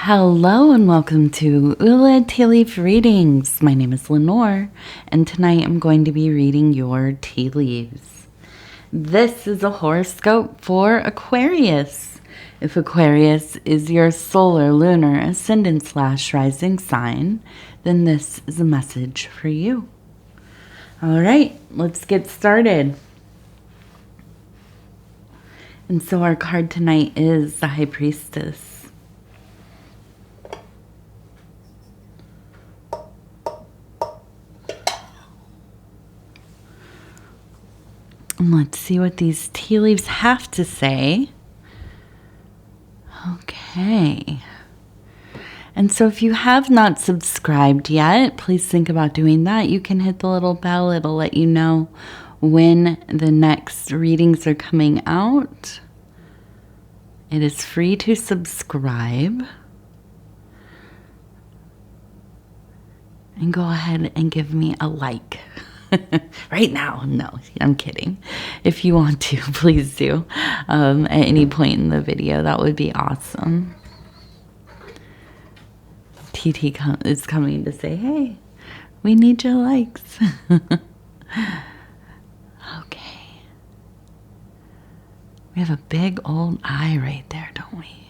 Hello and welcome to Ula Tea Leaf Readings. My name is Lenor, and tonight I'm going to be reading your tea leaves. This is a horoscope for Aquarius. If Aquarius is your solar, lunar, ascendant / rising sign, then this is a message for you. All right, let's get started. And so our card tonight is the High Priestess. And let's see what these tea leaves have to say. Okay. And so if you have not subscribed yet, please think about doing that. You can hit the little bell. It'll let you know when the next readings are coming out. It is free to subscribe. And go ahead and give me a like. Right now. No, I'm kidding. If you want to, please do. At any point in the video, that would be awesome. TT is coming to say, hey, we need your likes. Okay. We have a big old eye right there, don't we?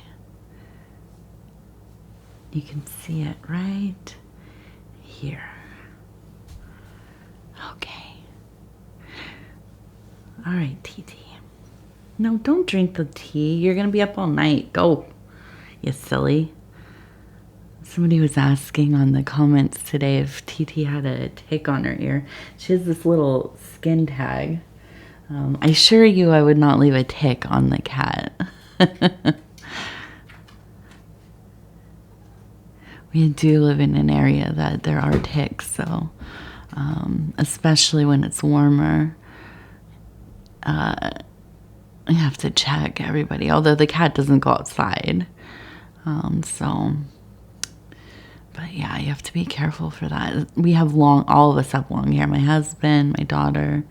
You can see it right here. Okay. All right, TT. No, don't drink the tea. You're going to be up all night. Go, you silly. Somebody was asking on the comments today if TT had a tick on her ear. She has this little skin tag. I assure you I would not leave a tick on the cat. We do live in an area that there are ticks, so... especially when it's warmer, you have to check everybody, although the cat doesn't go outside. But yeah, you have to be careful for that. We have all of us have long hair. My husband, my daughter,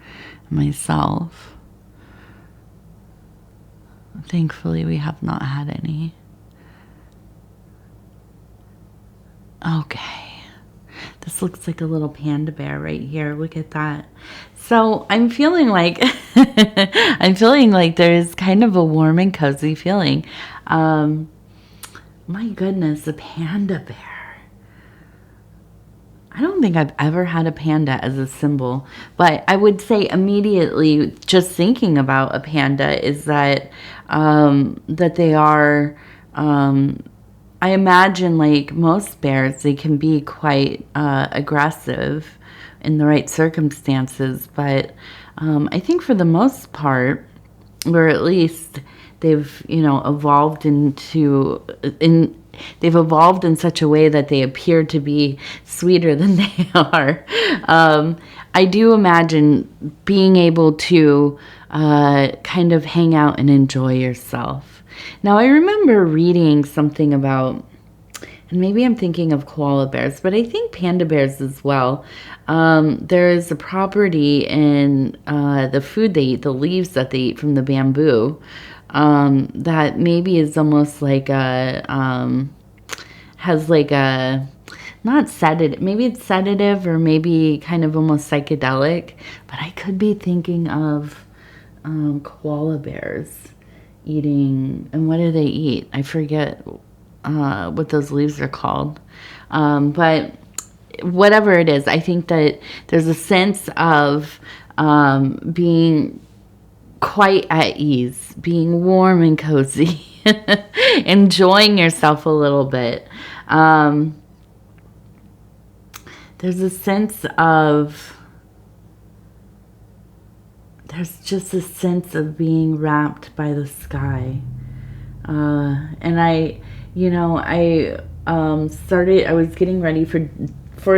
and myself. Thankfully, we have not had any. Okay. This looks like a little panda bear right here. Look at that. So I'm feeling like there's kind of a warm and cozy feeling. My goodness, a panda bear. I don't think I've ever had a panda as a symbol, but I would say immediately just thinking about a panda is that that they are I imagine, like most bears, they can be quite aggressive in the right circumstances. But I think for the most part, or at least they've, evolved they've evolved in such a way that they appear to be sweeter than they are. I do imagine being able to kind of hang out and enjoy yourself. Now, I remember reading something about, and maybe I'm thinking of koala bears, but I think panda bears as well. There is a property in the food they eat, the leaves that they eat from the bamboo, that maybe is almost like has like a, not sedative, maybe it's sedative or maybe kind of almost psychedelic, but I could be thinking of koala bears eating, and what do they eat? I forget what those leaves are called. But whatever it is, I think that there's a sense of being quite at ease, being warm and cozy, enjoying yourself a little bit. There's a sense of, there's just a sense of being wrapped by the sky. And I was getting ready for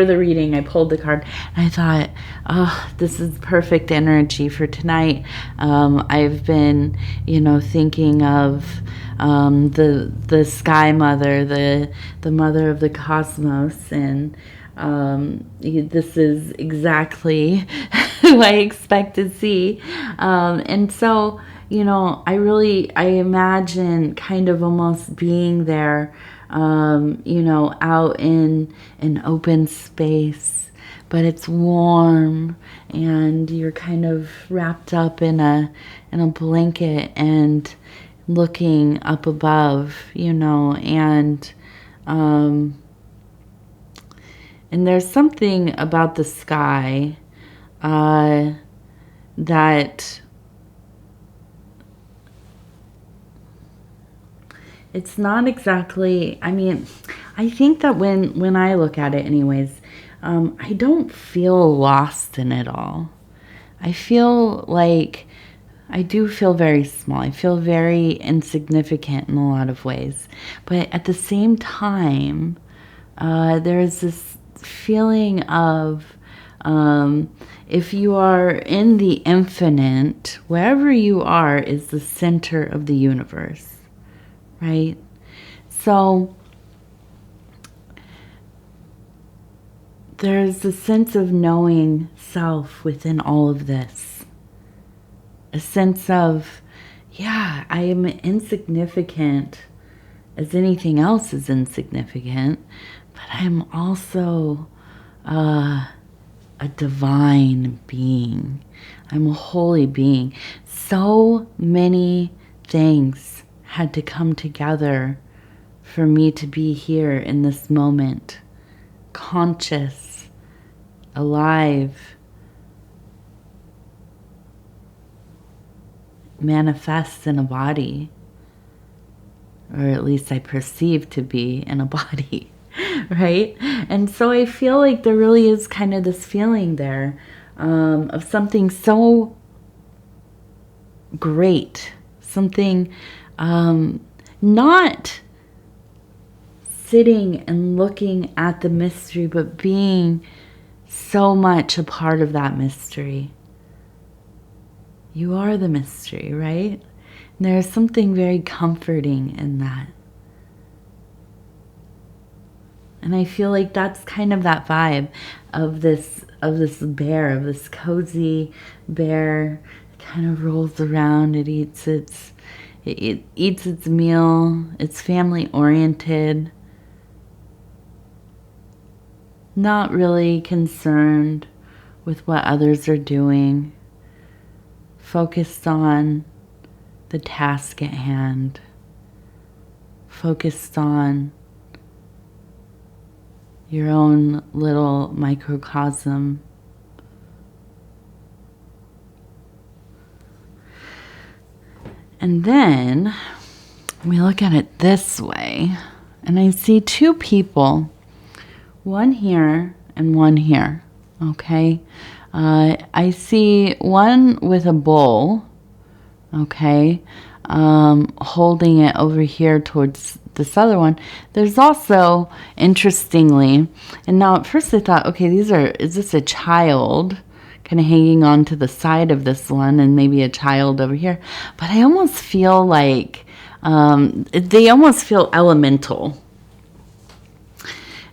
the reading. I pulled the card and I thought, oh, this is perfect energy for tonight. I've been, thinking of the sky mother, the mother of the cosmos, and this is exactly who I expect to see. And so, I imagine kind of almost being there you know, out in an open space, but it's warm and you're kind of wrapped up in a blanket and looking up above, you know, and there's something about the sky that it's not exactly, I mean, I think that when I look at it anyways, I don't feel lost in it all. I feel like I do feel very small. I feel very insignificant in a lot of ways. But at the same time, there's this feeling of if you are in the infinite, wherever you are is the center of the universe. Right? So there's a sense of knowing self within all of this. A sense of, yeah, I am insignificant as anything else is insignificant, but I'm also a divine being. I'm a holy being. So many things had to come together for me to be here in this moment, conscious, alive, manifest in a body, or at least I perceive to be in a body, right? And so I feel like there really is kind of this feeling there of something so great, something not sitting and looking at the mystery, but being so much a part of that mystery. You are the mystery, right? And there's something very comforting in that. And I feel like that's kind of that vibe of this bear, of this cozy bear. It kind of rolls around, it eats its meal, it's family oriented, not really concerned with what others are doing, focused on the task at hand, focused on your own little microcosm. And then we look at it this way, and I see two people, one here and one here, okay? I see one with a bowl, okay, holding it over here towards this other one. There's also, interestingly, and now at first I thought, okay, is this a child kind of hanging on to the side of this one and maybe a child over here? But I almost feel like they almost feel elemental.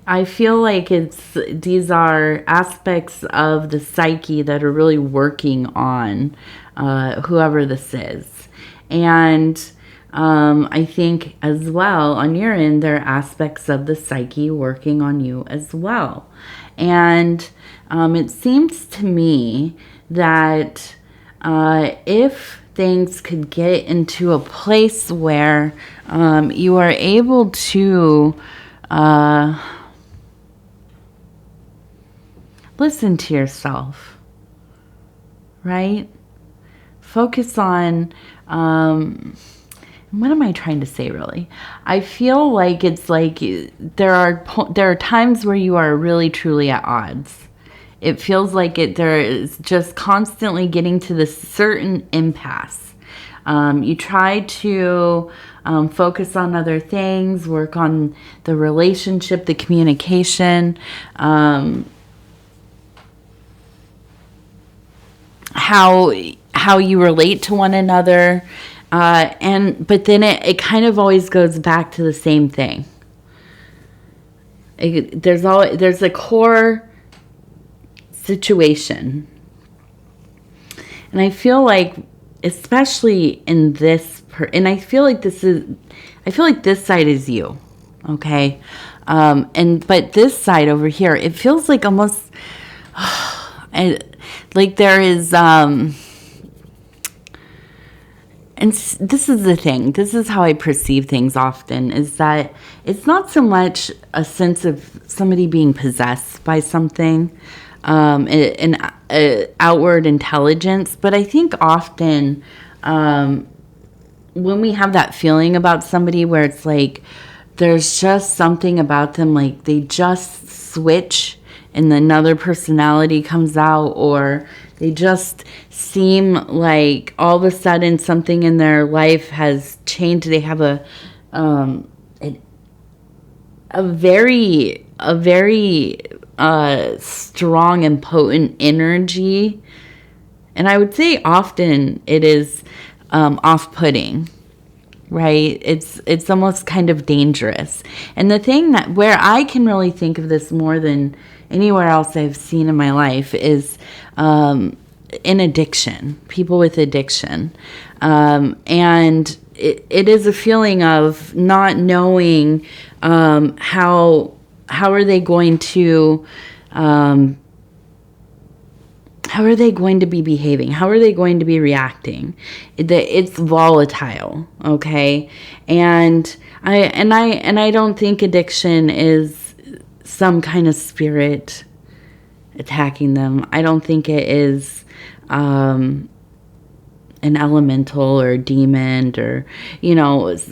I feel like these are aspects of the psyche that are really working on whoever this is. And I think as well on your end, there are aspects of the psyche working on you as well. And it seems to me that if things could get into a place where you are able to listen to yourself, right? Focus on, what am I trying to say really? I feel like it's like there are times where you are really truly at odds. It feels like there is just constantly getting to this certain impasse. You try to focus on other things, work on the relationship, the communication, how you relate to one another, but then it kind of always goes back to the same thing. There's a core situation, and I feel like, especially in this, and I feel like this side is you. Okay. But this side over here, it feels like almost, like there is, and this is the thing. This is how I perceive things often, is that it's not so much a sense of somebody being possessed by something, an outward intelligence, but I think often when we have that feeling about somebody where it's like there's just something about them, like they just switch and another personality comes out, or they just seem like all of a sudden something in their life has changed. They have a very strong and potent energy, and I would say often it is off-putting. Right? It's almost kind of dangerous. And the thing that where I can really think of this more than anywhere else I've seen in my life is in addiction, people with addiction. And it is a feeling of not knowing how are they going to how are they going to be behaving? How are they going to be reacting? It's volatile, okay? And I don't think addiction is some kind of spirit attacking them. I don't think it is an elemental or demon or,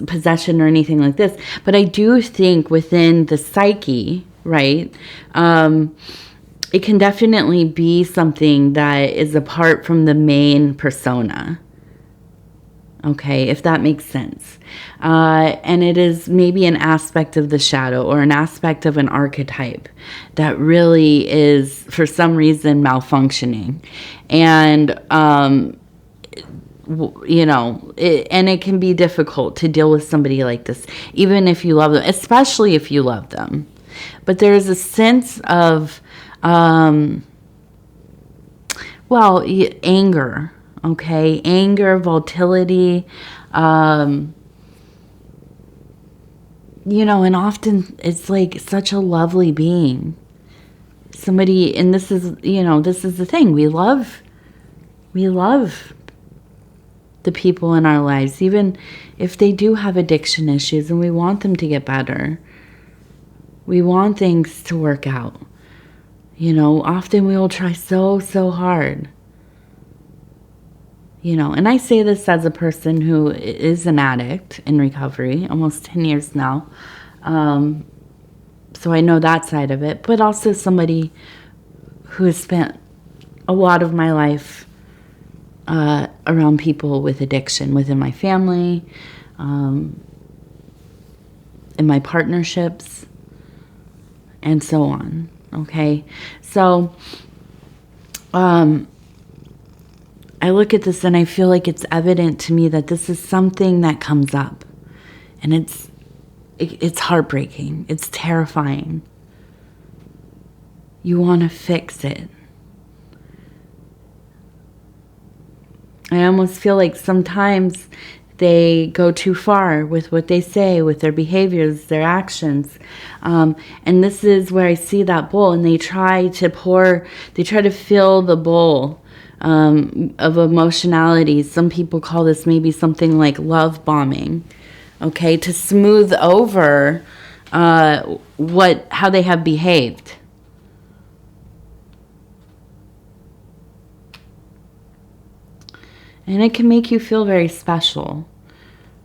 possession or anything like this. But I do think within the psyche, right, it can definitely be something that is apart from the main persona. Okay, if that makes sense. And it is maybe an aspect of the shadow or an aspect of an archetype that really is, for some reason, malfunctioning. And, and it can be difficult to deal with somebody like this, even if you love them, especially if you love them. But there is a sense of anger, okay? Anger, volatility, and often it's like such a lovely being. Somebody, and this is the thing. We love the people in our lives, even if they do have addiction issues, and we want them to get better. We want things to work out. Often we will try so hard. And I say this as a person who is an addict in recovery, almost 10 years now. So I know that side of it, but also somebody who has spent a lot of my life around people with addiction within my family, in my partnerships, and so on. Okay, so I look at this and I feel like it's evident to me that this is something that comes up, and it's heartbreaking. It's terrifying. You want to fix it. I almost feel like sometimes they go too far with what they say, with their behaviors, their actions. And this is where I see that bowl, and they try to fill the bowl of emotionality. Some people call this maybe something like love bombing, okay, to smooth over how they have behaved. And it can make you feel very special.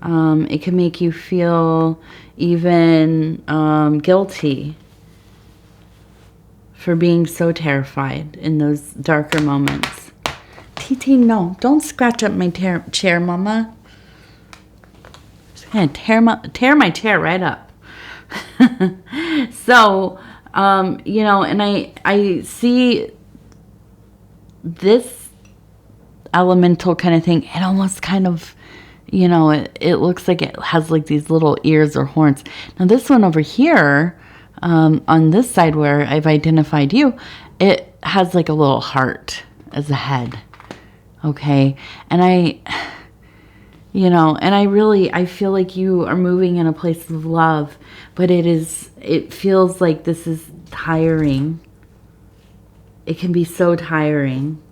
It can make you feel even guilty for being so terrified in those darker moments. TT, no, don't scratch up my chair, Mama. Just gonna tear my chair right up. So, and I see this elemental kind of thing. It almost kind of, it looks like it has like these little ears or horns. Now this one over here, on this side where I've identified you, it has like a little heart as a head. Okay. And You know, and I feel like you are moving in a place of love, but it feels like this is tiring. It can be so tiring.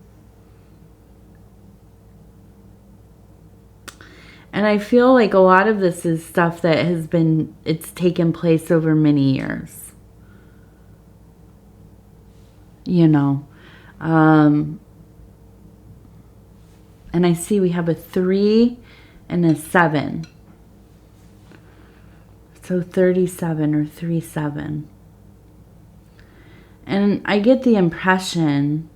And I feel like a lot of this is stuff that it's taken place over many years. You know, and I see we have a 3 and a 7. So 37 or 37. And I get the impression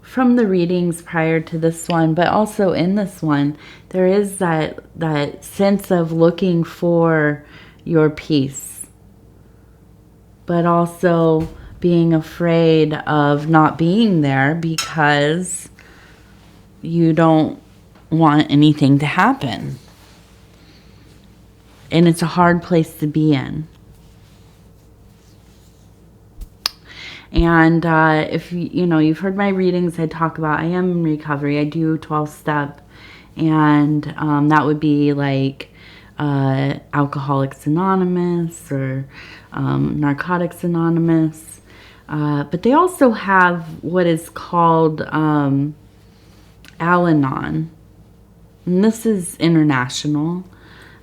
from the readings prior to this one, but also in this one, there is that sense of looking for your peace, but also being afraid of not being there because you don't want anything to happen. And it's a hard place to be in. And if you've heard my readings, I talk about I am in recovery. I do 12-step, and that would be like Alcoholics Anonymous or Narcotics Anonymous. But they also have what is called Al-Anon, and this is international.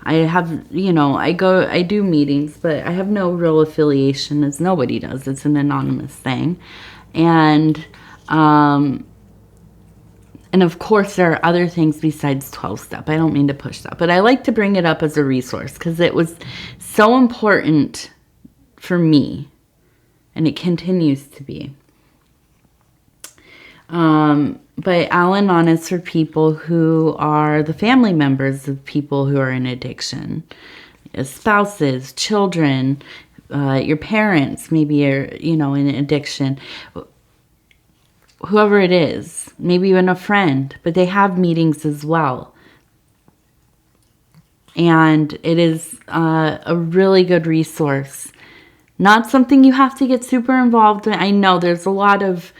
I have, I do meetings, but I have no real affiliation, as nobody does. It's an anonymous thing. And of course, there are other things besides 12-step. I don't mean to push that, but I like to bring it up as a resource because it was so important for me, and it continues to be. But Al-Anon is for people who are the family members of people who are in addiction. Spouses, children, your parents maybe are, in addiction. Whoever it is, maybe even a friend, but they have meetings as well. And it is a really good resource. Not something you have to get super involved in. I know there's a lot of...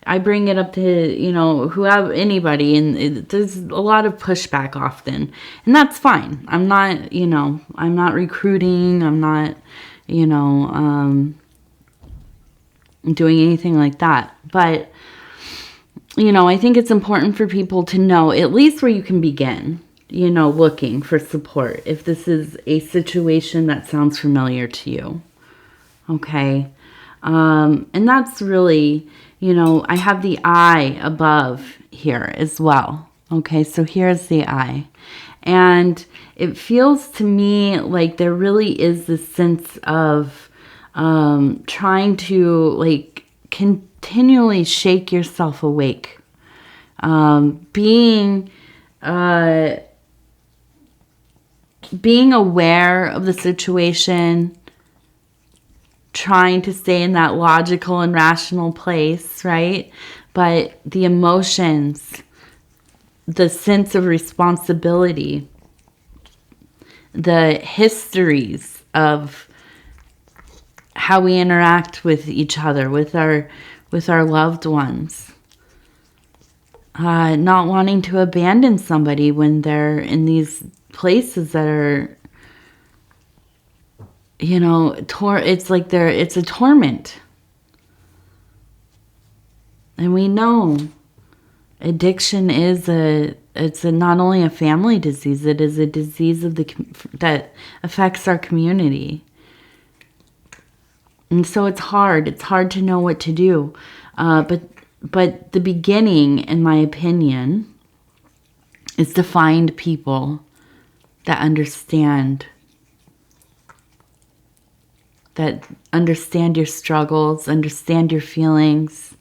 I bring it up to, whoever, anybody, and there's a lot of pushback often. And that's fine. I'm not, I'm not recruiting. I'm not, doing anything like that. But, I think it's important for people to know at least where you can begin, looking for support if this is a situation that sounds familiar to you. Okay. And that's really... I have the eye above here as well. Okay, so here's the eye. And it feels to me like there really is this sense of trying to, continually shake yourself awake. Being aware of the situation, trying to stay in that logical and rational place, right? But the emotions, the sense of responsibility, the histories of how we interact with each other, with our loved ones, not wanting to abandon somebody when they're in these places that are, it's like it's a torment. And we know addiction is not only a family disease, it is a disease that affects our community. And so it's hard to know what to do. But the beginning, in my opinion, is to find people that understand your struggles, understand your feelings,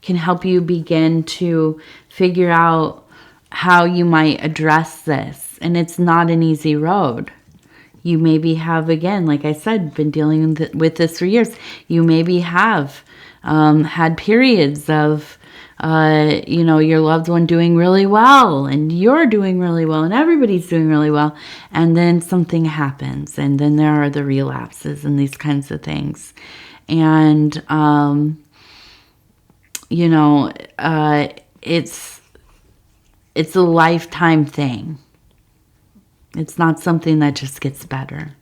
can help you begin to figure out how you might address this. And it's not an easy road. You maybe have, again, like I said, been dealing with this for years. You maybe have had periods of, your loved one doing really well, and you're doing really well, and everybody's doing really well. And then something happens, and then there are the relapses and these kinds of things. And, it's it's a lifetime thing. It's not something that just gets better.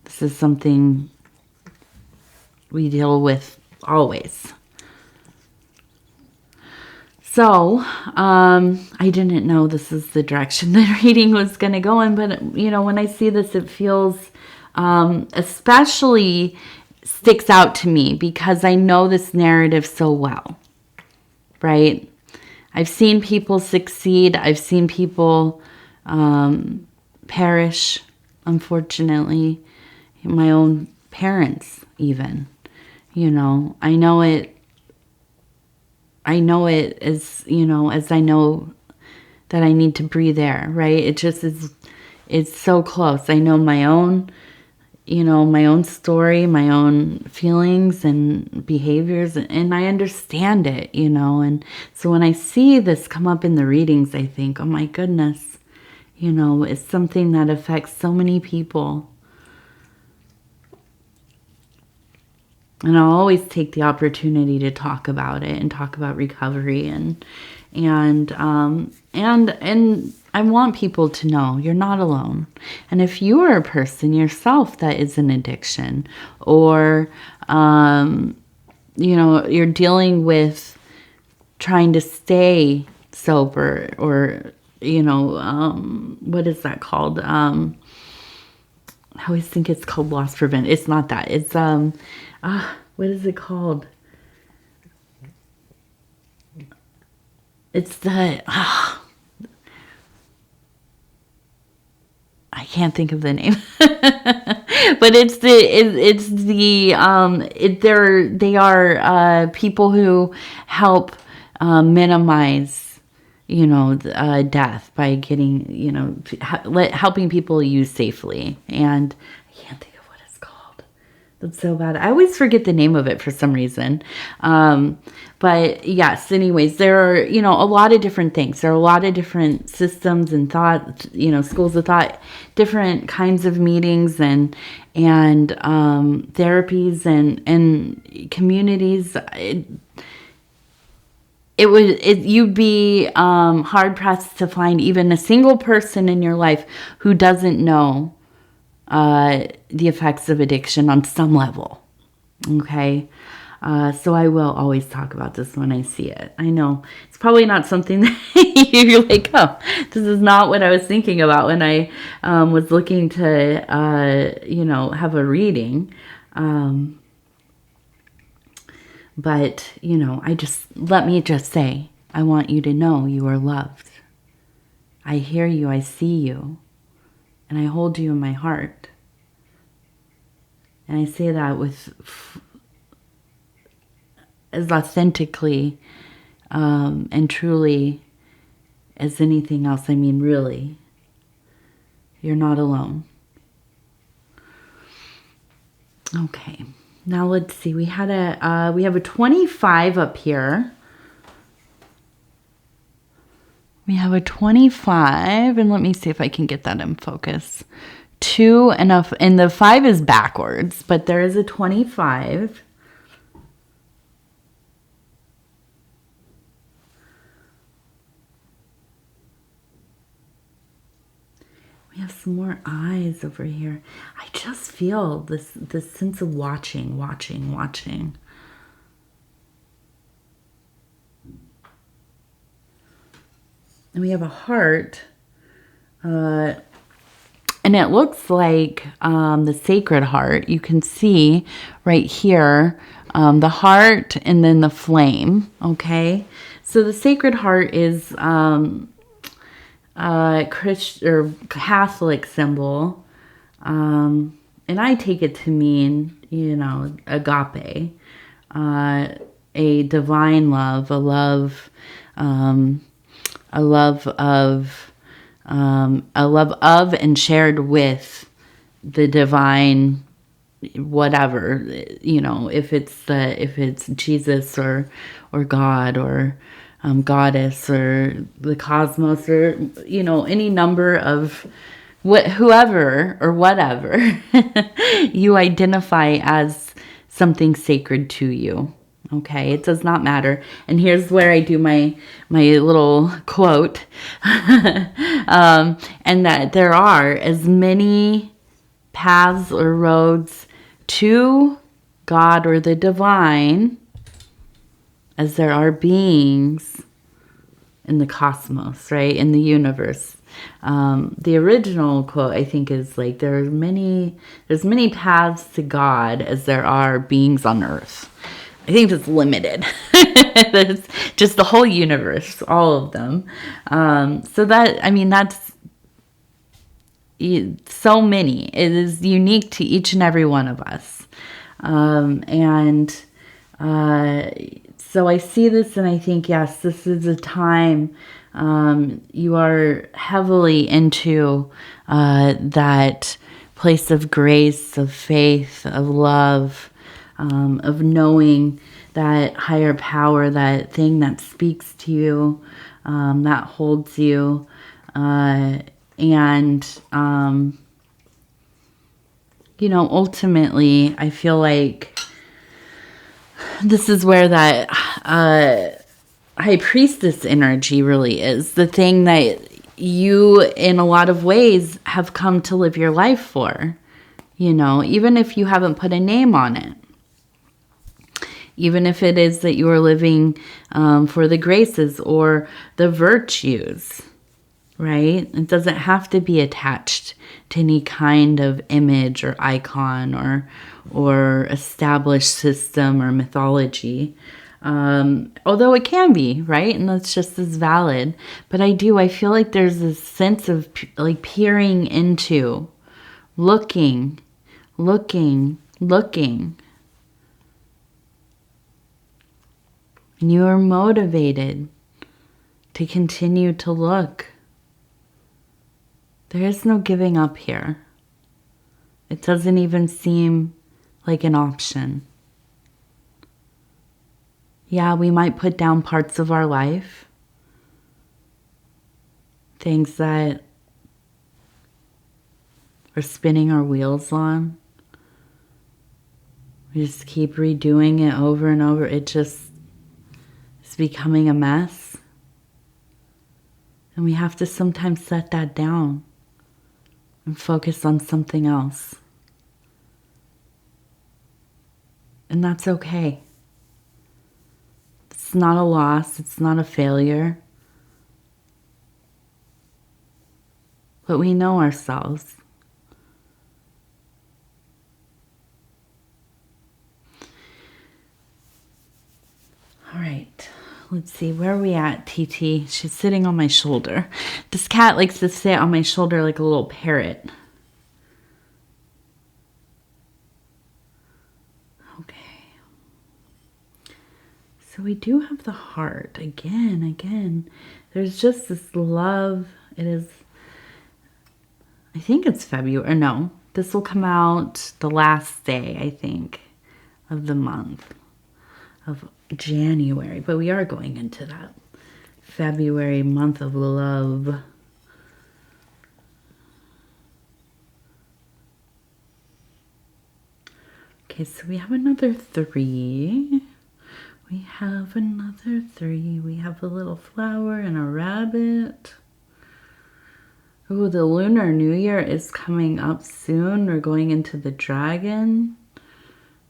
This is something we deal with always. So, I didn't know this is the direction the reading was going to go in, but, you know, when I see this, it feels, especially sticks out to me because I know this narrative so well, right? I've seen people succeed. I've seen people perish, unfortunately. My own parents, even. You know, I know it as, you know, as I know that I need to breathe air, right? It just is, it's so close. I know my own, you know, my own story, my own feelings and behaviors, and I understand it, you know. And so when I see this come up in the readings, I think, oh my goodness, you know, it's something that affects so many people. And I'll always take the opportunity to talk about it and talk about recovery and I want people to know you're not alone. And if you are a person yourself that is an addiction, or you know, you're dealing with trying to stay sober, or you know, what is that called? I always think it's called loss prevent. It's not that. It's what is it called? It's the I can't think of the name. But they are people who help minimize, you know, death by getting, you know, helping people use safely. And I can't think of what it's called. That's so bad. I always forget the name of it for some reason. But yes, anyways, there are, you know, a lot of different things. There are a lot of different systems and thought, you know, schools of thought, different kinds of meetings and therapies and communities. You'd be hard pressed to find even a single person in your life who doesn't know the effects of addiction on some level. Okay. So I will always talk about this when I see it. I know it's probably not something that you're like, oh, this is not what I was thinking about when I was looking to, you know, have a reading. But, you know, let me just say, I want you to know you are loved. I hear you, I see you, and I hold you in my heart. And I say that with as authentically and truly as anything else. I mean, really, you're not alone. Okay, now let's see. We have a 25 up here. We have a 25, and let me see if I can get that in focus. 2 and the 5 is backwards, but there is a 25. We have some more eyes over here. I just feel this sense of watching. And we have a heart. And it looks like the Sacred Heart. You can see right here the heart and then the flame. Okay. So the Sacred Heart is Christian or Catholic symbol, and I take it to mean, you know, agape, a divine love, a love of and shared with the divine, whatever, you know, if it's Jesus or God or goddess or the cosmos, or, you know, any number of whoever or whatever you identify as something sacred to you. Okay, it does not matter. And here's where I do my little quote. And that there are as many paths or roads to God or the divine as there are beings in the cosmos, right? In the universe. The original quote, I think, is like, there's many paths to God as there are beings on earth. I think it's limited. There's just the whole universe, all of them. So that, I mean, that's so many. It is unique to each and every one of us. So I see this and I think, yes, this is a time you are heavily into that place of grace, of faith, of love, of knowing that higher power, that thing that speaks to you, that holds you. Ultimately, I feel like this is where that high priestess energy really is. The thing that you, in a lot of ways, have come to live your life for. Even if you haven't put a name on it. Even if it is that you are living for the graces or the virtues, right? It doesn't have to be attached to any kind of image or icon or established system or mythology. Although it can be, right? And that's just as valid. But I feel like there's this sense of like peering into, looking. And you are motivated to continue to look. There is no giving up here. It doesn't even seem like an option. Yeah, we might put down parts of our life. Things that we're spinning our wheels on. We just keep redoing it over and over. It just is becoming a mess. And we have to sometimes set that down and focus on something else. And that's okay. It's not a loss. It's not a failure. But we know ourselves. All right. Let's see, where are we at, TT? She's sitting on my shoulder. This cat likes to sit on my shoulder like a little parrot. Okay. So we do have the heart. Again. There's just this love. It is, I think it's February. No, this will come out the last day, I think, of the month of January, but we are going into that February month of love. Okay, so we have another 3. We have another 3. We have a little flower and a rabbit. Oh, the Lunar New Year is coming up soon. We're going into the dragon.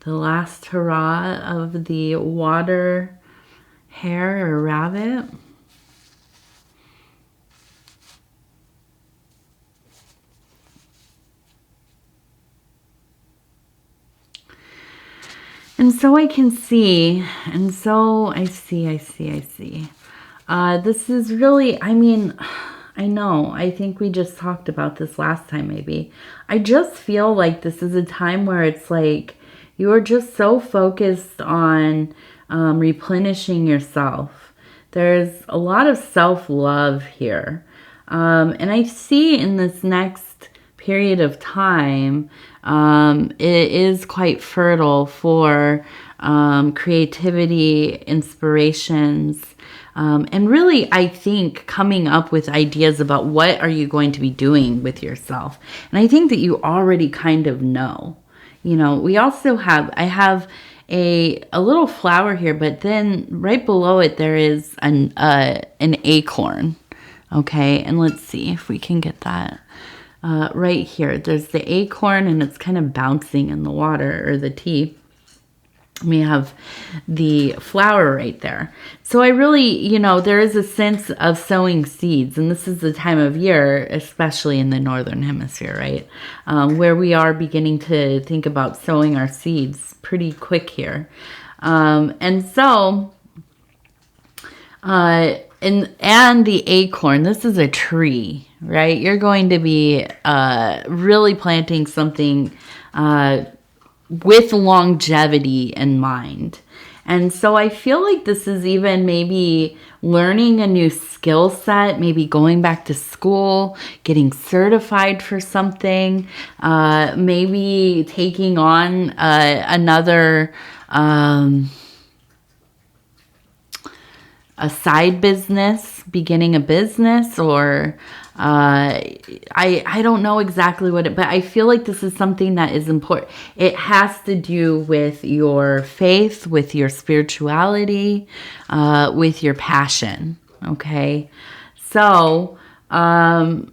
The last hurrah of the water hare or rabbit. And so I can see, and so I see. This is really, I mean, I know, I think we just talked about this last time maybe. I just feel like this is a time where it's like, you are just so focused on replenishing yourself. There's a lot of self-love here. And I see in this next period of time, it is quite fertile for creativity, inspirations, and really, I think, coming up with ideas about what are you going to be doing with yourself. And I think that you already kind of know. We also have, I have a little flower here, but then right below it there is an acorn. Okay, and let's see if we can get that. Right here, there's the acorn, and it's kind of bouncing in the water or the tea. We have the flower right there. So I really, there is a sense of sowing seeds, and this is the time of year, especially in the Northern Hemisphere, right? Where we are beginning to think about sowing our seeds pretty quick here. And so, and the acorn, this is a tree, right? You're going to be really planting something with longevity in mind. And so I feel like this is even maybe learning a new skill set, maybe going back to school, getting certified for something, maybe taking on another a side business, beginning a business, or I don't know exactly what but I feel like this is something that is important. It has to do with your faith, with your spirituality, with your passion. Okay. So, I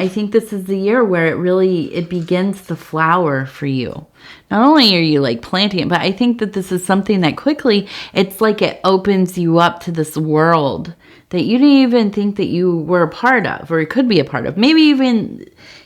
think this is the year where it begins to flower for you. Not only are you like planting it, but I think that this is something that quickly, it's like it opens you up to this world that you didn't even think that you were a part of, or it could be a part of. Maybe even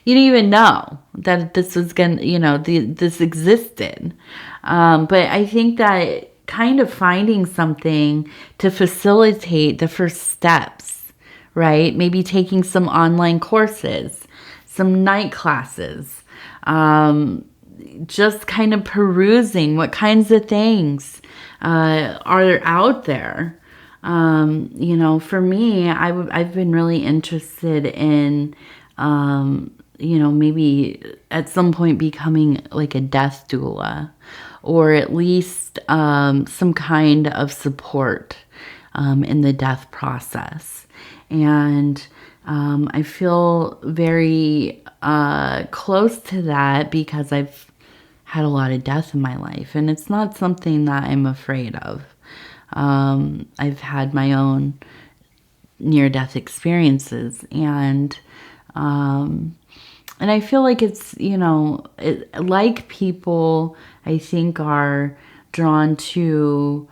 you didn't even know that this was this existed. But I think that kind of finding something to facilitate the first steps, right? Maybe taking some online courses, some night classes, just kind of perusing what kinds of things are out there. For me, I've been really interested in, maybe at some point becoming like a death doula, or at least some kind of support in the death process. And I feel very close to that because I've had a lot of death in my life, and it's not something that I'm afraid of. I've had my own near-death experiences, and I feel like it's, like people, I think, are drawn to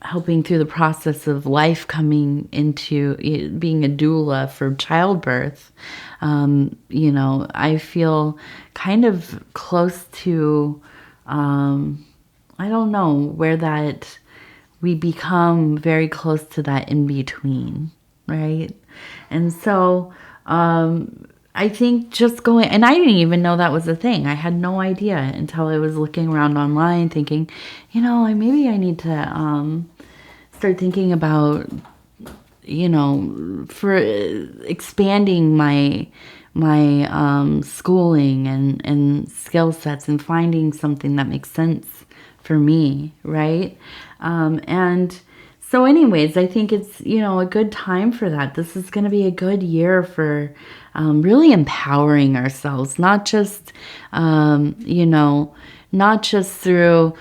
helping through the process of life, coming into being a doula for childbirth. I feel kind of close to, I don't know, where that we become very close to that in between, right? And so I think just going, and I didn't even know that was a thing. I had no idea until I was looking around online thinking, maybe I need to start thinking about, for expanding my schooling and skill sets, and finding something that makes sense for me, right? And so anyways, I think it's, a good time for that. This is going to be a good year for really empowering ourselves, not just, not just through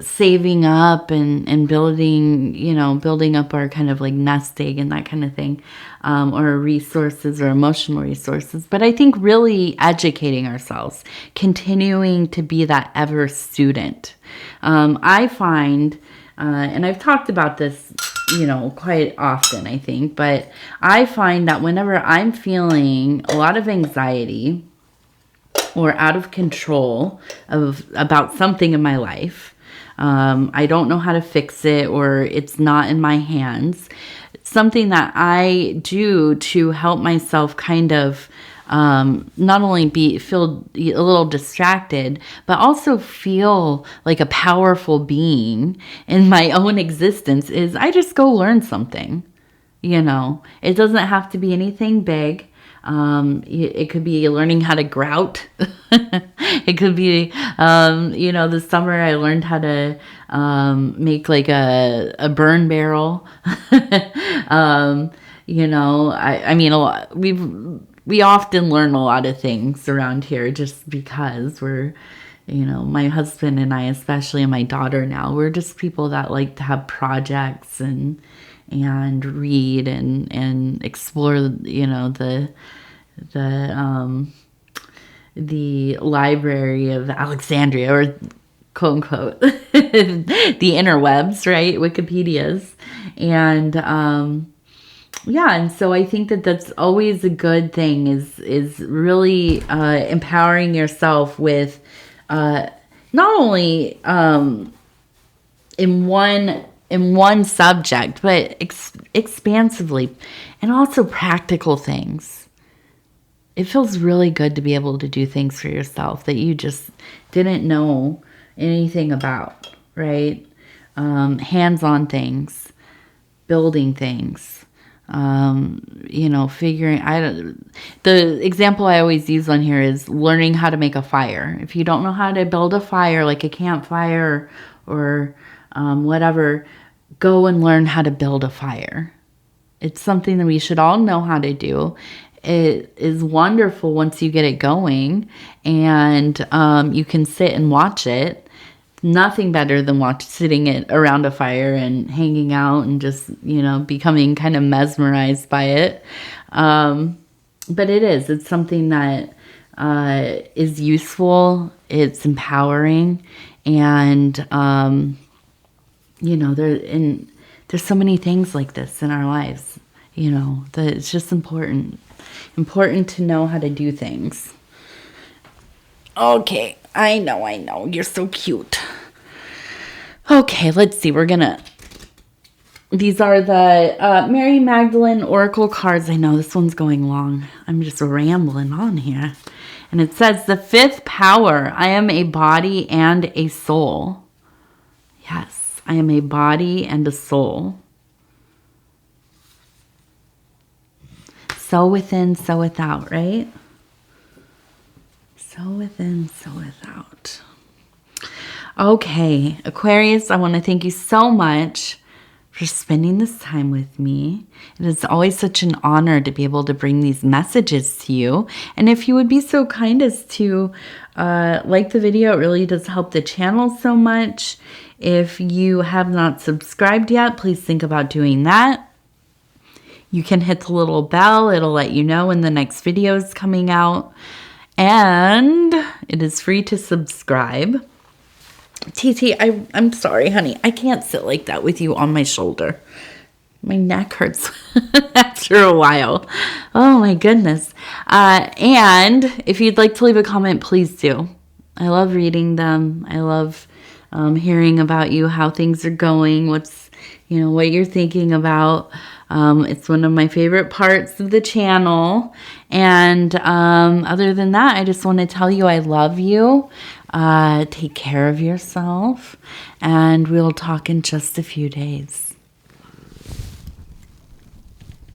saving up and building up our kind of like nest egg and that kind of thing, or resources or emotional resources. But I think really educating ourselves, continuing to be that ever student. I find, and I've talked about this, quite often, I think, but I find that whenever I'm feeling a lot of anxiety or out of control about something in my life, I don't know how to fix it, or it's not in my hands. It's something that I do to help myself kind of not only feel a little distracted, but also feel like a powerful being in my own existence, is I just go learn something. It doesn't have to be anything big. It could be learning how to grout. It could be, this summer I learned how to make like a burn barrel. I mean, a lot, we often learn a lot of things around here just because we're my husband and I, especially, and my daughter now, we're just people that like to have projects and read and explore, the library of Alexandria, or quote unquote, the interwebs, right? Wikipedias. And, yeah, and so I think that that's always a good thing, is really empowering yourself with not only in one subject, but expansively, and also practical things. It feels really good to be able to do things for yourself that you just didn't know anything about, right? Hands-on things, building things. Figuring, the example I always use on here is learning how to make a fire. If you don't know how to build a fire, like a campfire or whatever, go and learn how to build a fire. It's something that we should all know how to do. It is wonderful once you get it going, and you can sit and watch it. Nothing better than sitting around a fire and hanging out and just, becoming kind of mesmerized by it. But it's something that is useful. It's empowering. And, there's so many things like this in our lives, that it's just important to know how to do things. Okay. I know. You're so cute. Okay, let's see. These are the Mary Magdalene Oracle cards. I know this one's going long. I'm just rambling on here. And it says, the fifth power. I am a body and a soul. Yes, I am a body and a soul. So within, so without, right? So within, so without. Okay, Aquarius, I want to thank you so much for spending this time with me. It is always such an honor to be able to bring these messages to you. And if you would be so kind as to like the video, it really does help the channel so much. If you have not subscribed yet, please think about doing that. You can hit the little bell. It'll let you know when the next video is coming out. And it is free to subscribe. TT, I'm sorry, honey. I can't sit like that with you on my shoulder. My neck hurts after a while. Oh, my goodness. And if you'd like to leave a comment, please do. I love reading them. I love hearing about you, how things are going, what you're thinking about. It's one of my favorite parts of the channel. And other than that, I just want to tell you I love you. Take care of yourself. And we'll talk in just a few days.